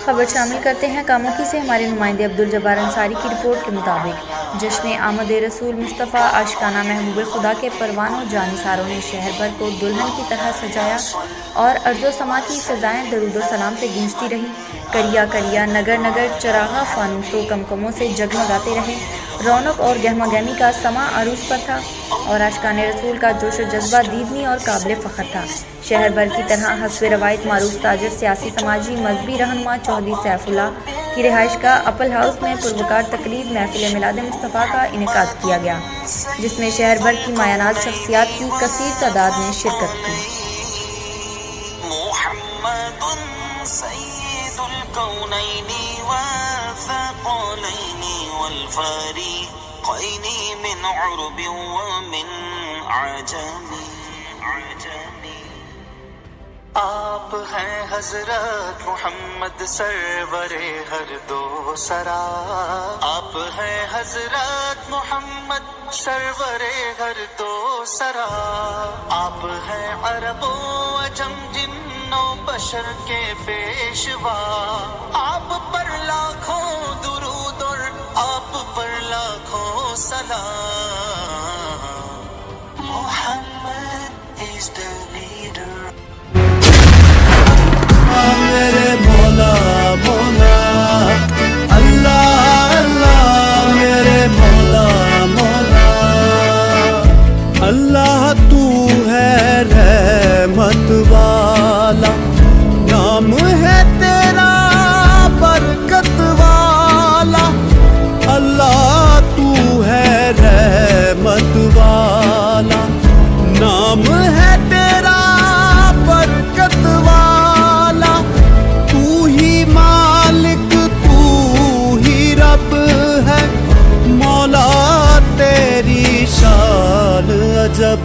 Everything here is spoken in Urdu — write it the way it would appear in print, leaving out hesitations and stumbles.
خبر شامل کرتے ہیں کاموکی سے۔ ہمارے نمائندے عبدالجبار انصاری کی رپورٹ کے مطابق جشن آمد رسول مصطفیٰ عاشقانہ محبوب خدا کے پروانوں جانثاروں نے شہر بھر کو دلہن کی طرح سجایا اور ارض و سما کی فضائیں درود و سلام سے گونجتی رہیں۔ کریا کریا نگر نگر چراغاں فانوسوں کمکموں سے جگمگاتے رہے۔ رونق اور گہما گہمی کا سما عروج پر تھا اور عاشقان رسول کا جوش و جذبہ دیدنی اور قابل فخر تھا۔ شہر بھر کی طرح حسب روایت معروف تاجر، سیاسی، سماجی، مذہبی رہنما چودھری سیف اللہ کی رہائش گاہ اپل ہاؤس میں پروکار تقریب محفل میلاد مصطفیٰ کا انعقاد کیا گیا، جس میں شہر بھر کی مایہ ناز شخصیات کی کثیر تعداد نے شرکت کی۔ سید الکونین والثقلین والفریقین من عرب ومن عجم۔ آپ ہیں حضرت محمد سرور ہر دو سرا، آپ ہیں حضرت محمد سرور ہر دو سرا، آپ ہیں عرب و عجم جن و بشر کے پیشوا، آپ پر لاکھوں درود اور آپ پر لاکھوں سلام۔ محمد is the leader۔ میرے مولا مولا اللہ اللہ، میرے مولا مولا اللہ، تو ہے رحمت والا، نام ہے تیرا برکت والا، اللہ تو ہے رحمت والا، نام ہے تیرا برکت والا، تو ہی مالک تو ہی رب ہے، مولا تیری شان عجب۔